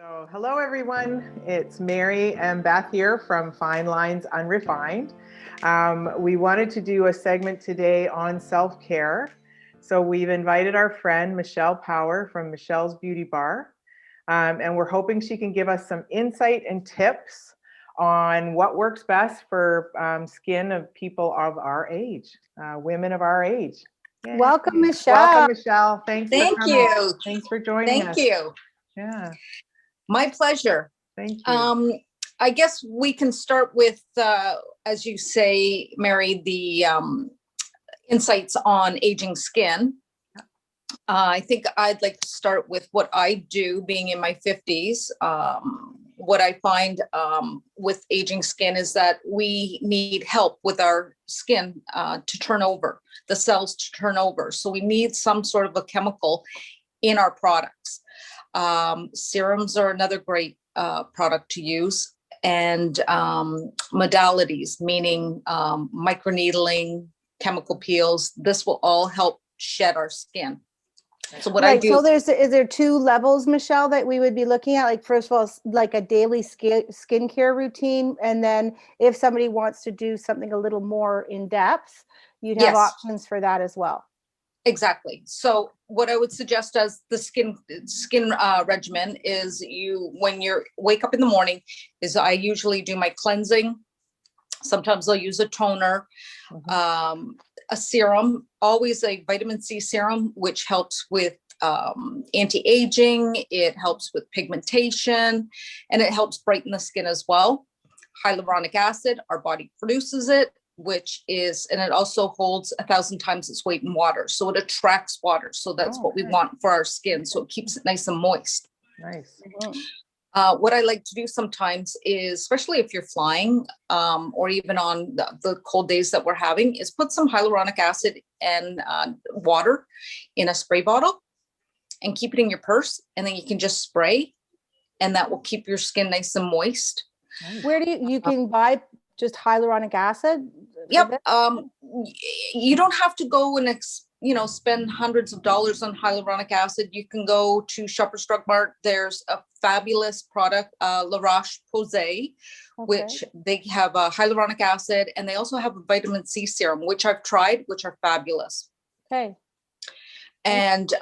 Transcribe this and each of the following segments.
So, hello everyone. It's Mary and Beth here from Fine Lines Unrefined. We wanted to do a segment today on self-care. So we've invited our friend Michelle Power from Michelle's Beauty Bar. And we're hoping she can give us some insight and tips on what works best for skin of people of our age, women of our age. Yay. Welcome, Michelle. Welcome, Michelle. Thanks Thank for coming. you. Thanks for joining us. Thank you. Yeah. My pleasure. Thank you. I guess we can start with, as you say, Mary, the insights on aging skin. I think I'd like to start with what I do, being in my 50s. What I find with aging skin is that we need help with our skin to turn over, the cells to turn over. So we need some sort of a chemical in our products. Serums are another great product to use, and modalities, meaning microneedling, chemical peels. This will all help shed our skin. So what I do. So is there two levels, Michelle, that we would be looking at? Like, first of all, like a daily skincare routine, and then if somebody wants to do something a little more in depth, you'd have options for that as well. Exactly. So what I would suggest as the skin regimen is when you wake up in the morning, is I usually do my cleansing. Sometimes I'll use a toner, a serum, always a vitamin C serum, which helps with anti-aging. It helps with pigmentation, and it helps brighten the skin as well. Hyaluronic acid, our body produces it, and it also holds 1,000 times its weight in water. So it attracts water. So that's what we want for our skin. So it keeps it nice and moist. Nice. What I like to do sometimes is, especially if you're flying or even on the cold days that we're having, is put some hyaluronic acid and water in a spray bottle and keep it in your purse. And then you can just spray, and that will keep your skin nice and moist. Where do you can buy just hyaluronic acid? Yep. You don't have to go and spend hundreds of dollars on hyaluronic acid. You can go to Shoppers Drug Mart. There's a fabulous product, La Roche-Posay, which they have hyaluronic acid, and they also have a vitamin C serum, which I've tried, which are fabulous. Okay. And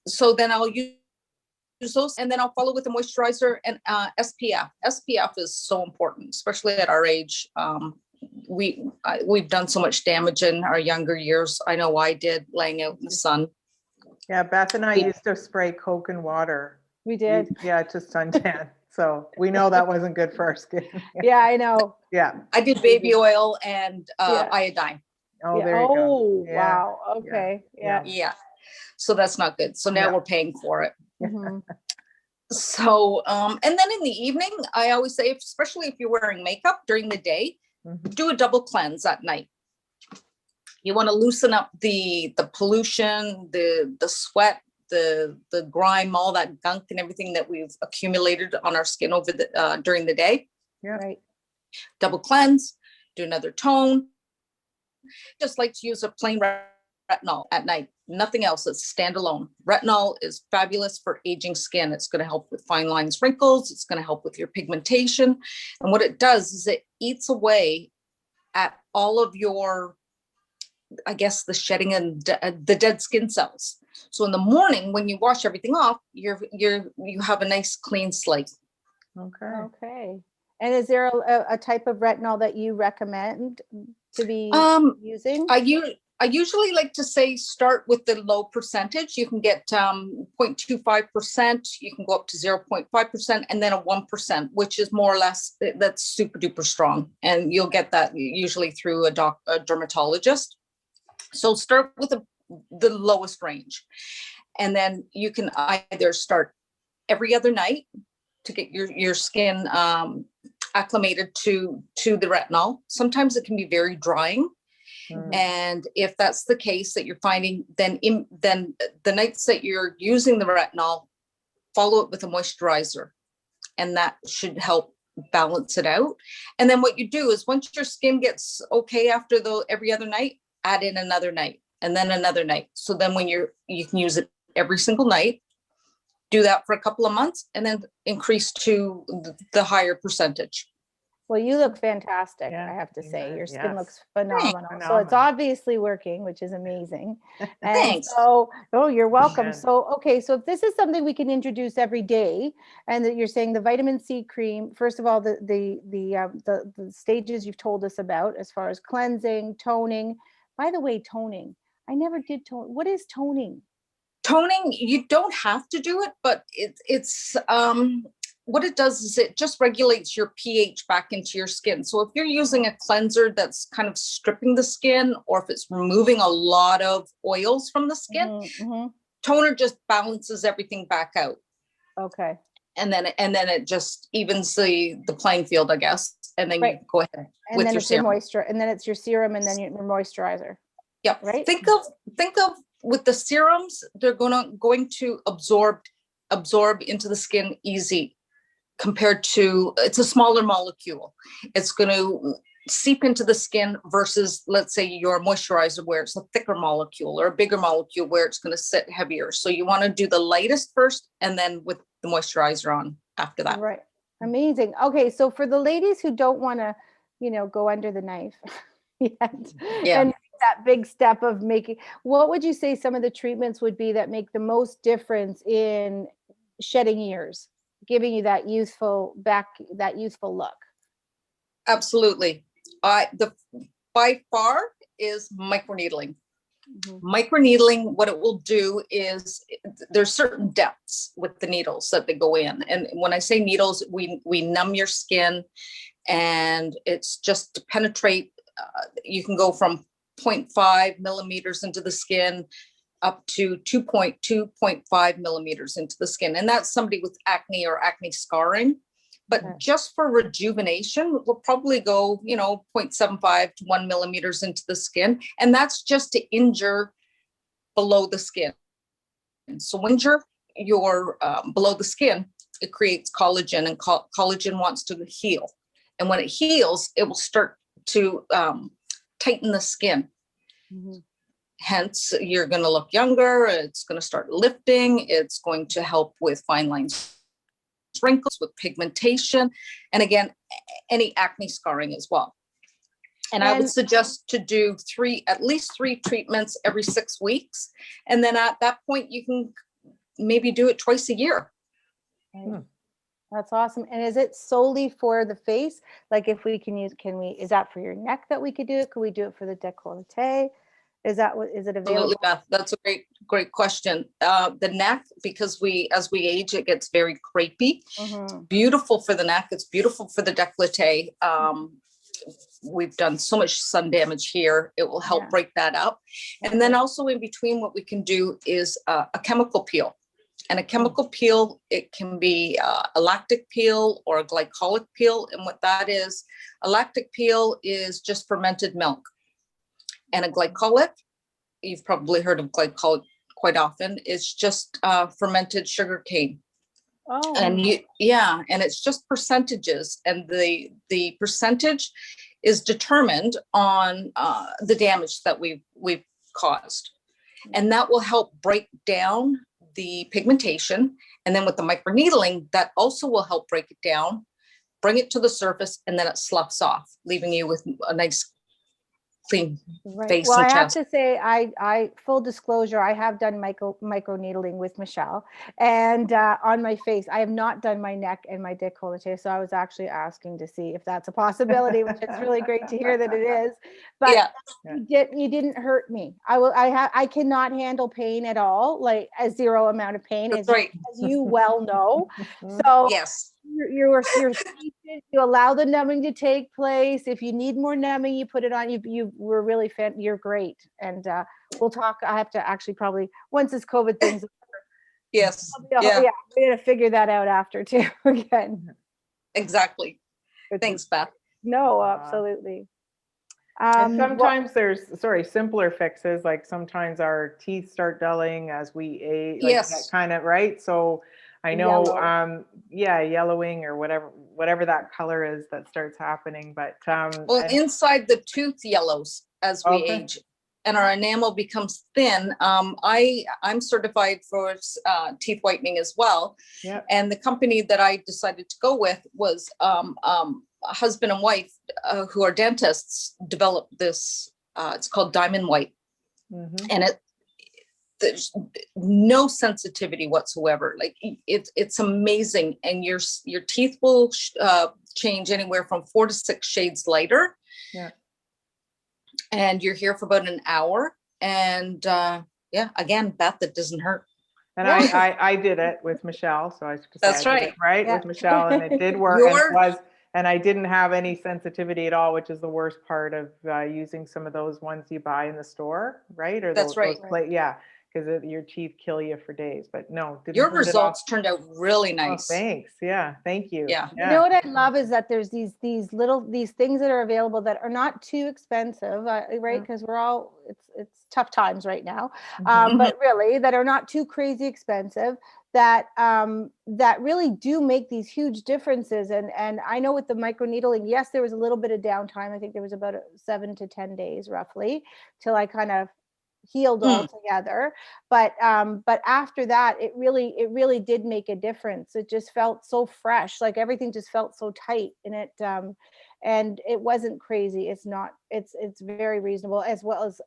so then I'll use those, and then I'll follow with a moisturizer and SPF. SPF is so important, especially at our age. We've done so much damage in our younger years. I know I did, laying out in the sun. Yeah, Beth and I used to spray Coke and water. We did. To suntan. So we know that wasn't good for our skin. Yeah, I know. Yeah. I did baby oil and iodine. Oh, there you go. Yeah. Wow. Okay. Yeah. So that's not good. So now we're paying for it. So, and then in the evening, I always say, especially if you're wearing makeup during the day, do a double cleanse at night. You want to loosen up the pollution, the sweat, the grime, all that gunk and everything that we've accumulated on our skin over during the day. Yeah. Right. Double cleanse, do another tone. Just like to use a plain retinol at night. Nothing else. It's standalone. Retinol is fabulous for aging skin. It's going to help with fine lines, wrinkles. It's going to help with your pigmentation. And what it does is it eats away at all of your, I guess, the shedding and the dead skin cells. So in the morning, when you wash everything off, you have a nice clean slate. Okay. And is there a type of retinol that you recommend to be using? I usually like to say start with the low percentage. You can get 0.25%, you can go up to 0.5%, and then a 1%, which is more or less, that's super duper strong. And you'll get that usually through a dermatologist. So start with the lowest range. And then you can either start every other night to get your skin acclimated to the retinol. Sometimes it can be very drying. And if that's the case that you're finding, then the nights that you're using the retinol, follow it with a moisturizer, and that should help balance it out. And then what you do is, once your skin gets okay after every other night, add in another night and then another night. So then when you can use it every single night, do that for a couple of months, and then increase to the higher percentage. Well, you look fantastic, Yeah, I have to say. Your skin yes. looks phenomenal. So it's Phenomenal. obviously working, which is amazing. And Thanks. so, oh, you're welcome. Yeah. So, okay, so if this is something we can introduce every day, and that you're saying the vitamin C cream, first of all, the stages you've told us about as far as cleansing, toning. By the way, toning. I never did tone. What is toning? Toning, you don't have to do it, but it's what it does is it just regulates your pH back into your skin. So if you're using a cleanser that's kind of stripping the skin, or if it's removing a lot of oils from the skin, Mm-hmm. toner just balances everything back out. Okay. And then it just evens the playing field, I guess. And then you go ahead And with then your it's your serum. moisture, and then it's your serum, and then your moisturizer. Yeah. Right. Think of with the serums, they're going to absorb into the skin easy, compared to, it's a smaller molecule. It's going to seep into the skin versus, let's say, your moisturizer, where it's a thicker molecule, or a bigger molecule where it's going to sit heavier. So you want to do the lightest first, and then with the moisturizer on after that. Right. Amazing. Okay, so for the ladies who don't want to, go under the knife yet, and that big step of making, what would you say some of the treatments would be that make the most difference in shedding years, giving you that youthful look? Absolutely. By far is microneedling. Mm-hmm. Microneedling, what it will do is, there's certain depths with the needles that they go in. And when I say needles, we numb your skin, and it's just to penetrate. You can go from 0.5 millimeters into the skin up to 2.5 millimeters into the skin. And that's somebody with acne or acne scarring. But just for rejuvenation, we'll probably go, 0.75 to 1 millimeters into the skin. And that's just to injure below the skin. So when you're below the skin, it creates collagen, and collagen wants to heal. And when it heals, it will start to tighten the skin. Mm-hmm. Hence, you're going to look younger. It's going to start lifting. It's going to help with fine lines, wrinkles, with pigmentation, and again, any acne scarring as well. And I would suggest to do at least three treatments every 6 weeks. And then at that point, you can maybe do it twice a year. Right. That's awesome. And is it solely for the face? Like, if we is that for your neck that we could do it? Could we do it for the decollete? Is it available? Absolutely, Beth. That's a great question. The neck, because as we age, it gets very crepey. Mm-hmm. Beautiful for the neck. It's beautiful for the decollete. We've done so much sun damage here. It will help break that up. And then also in between, what we can do is a chemical peel. And a chemical peel, it can be a lactic peel or a glycolic peel. And what that is, a lactic peel is just fermented milk. And a glycolic, you've probably heard of glycolic quite often, is just fermented sugar cane. Oh. And and it's just percentages. And the percentage is determined on the damage that we've caused. And that will help break down the pigmentation. And then with the microneedling, that also will help break it down, bring it to the surface, and then it sloughs off, leaving you with a nice clean face well, and I chest. have to say, I full disclosure, I have done microneedling with Michelle, and on my face. I have not done my neck and my décolleté, so I was actually asking to see if that's a possibility, which is really great to hear that it is. But you didn't hurt me. I cannot handle pain at all, like a zero amount of pain, as you well know. So yes. You're patient, you allow the numbing to take place. If you need more numbing, you put it on. You were really you're great. And we'll talk. I have to actually probably, once this COVID thing's over. Yes. We're gonna figure that out after too again. Exactly. Thanks, Beth. No, absolutely. And sometimes there's simpler fixes, like sometimes our teeth start dulling as we age, like that kind of, right? So I know, yellowing or whatever that color is that starts happening. But inside the tooth yellows as we age. and our enamel becomes thin. I'm certified for teeth whitening as well. Yep. And the company that I decided to go with was a husband and wife who are dentists developed this. It's called Diamond White, and there's no sensitivity whatsoever. Like it's amazing, and your teeth will change anywhere from 4 to 6 shades lighter. Yeah. And you're here for about an hour. And yeah, again, Beth, it doesn't hurt. And I did it with Michelle. So I should say That's I did it right with Michelle, and it did work. And I didn't have any sensitivity at all, which is the worst part of using some of those ones you buy in the store, right? Or that's right. Yeah, because your teeth kill you for days. But no, your results turned out really nice. Oh, thanks. Yeah, thank you. Yeah. You know what I love is that there's these things that are available that are not too expensive, right? Because it's tough times right now, but really that are not too crazy expensive. That really do make these huge differences. And I know with the microneedling, yes, there was a little bit of downtime. I think there was about 7 to 10 days roughly till I kind of healed altogether. But after that, it really did make a difference. It just felt so fresh, like everything just felt so tight, and it wasn't crazy. It's very reasonable, as well as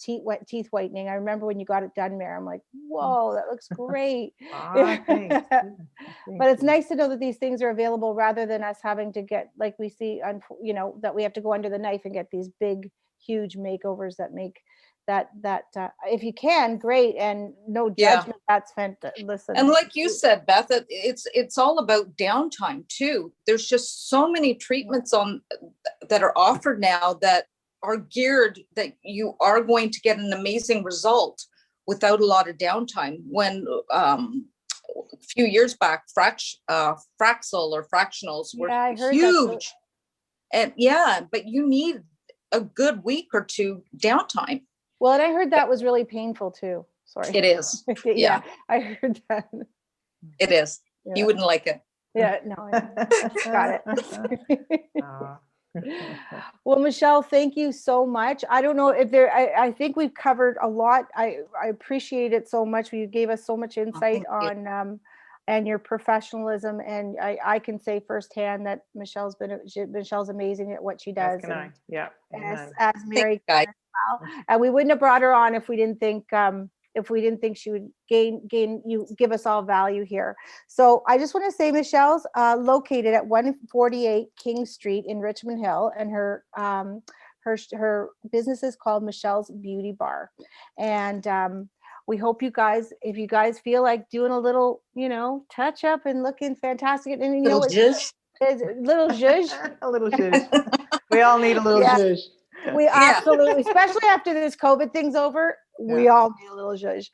teeth whitening. I remember when you got it done, Mary, I'm like, whoa, that looks great. Thanks. But it's nice to know that these things are available rather than us having to get, like we see, that we have to go under the knife and get these big, huge makeovers that make that if you can, great, and no judgment. That's fantastic. Listen, and like you said, Beth, it's all about downtime too. There's just so many treatments that are offered now that are geared that you are going to get an amazing result without a lot of downtime. When a few years back, Fraxel or fractionals were huge, and but you need a good week or two downtime. Well, and I heard that was really painful too. Sorry. It is. Yeah, I heard that. It is. Yeah. You wouldn't like it. Yeah, no, got it. Well, Michelle, thank you so much. I don't know if I think we've covered a lot. I appreciate it so much. You gave us so much insight on and your professionalism, and I can say firsthand that Michelle's amazing at what she does. As Mary. And we wouldn't have brought her on if we didn't think she would give us all value here. So I just want to say Michelle's located at 148 King Street in Richmond Hill, and her business is called Michelle's Beauty Bar. And we hope you guys, if you guys feel like doing a little, touch up and looking fantastic, and little zhuzh. A little zhuzh. We all need a little zhuzh. We absolutely, especially after this COVID thing's over, we all need a little zhuzh.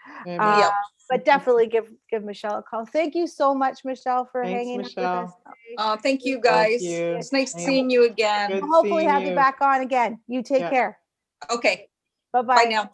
But definitely give Michelle a call. Thank you so much, Michelle, for hanging out with us today. Thank you, guys. It's nice seeing you again. We'll hopefully have you back on again. You take care. Okay. Bye-bye. Bye now.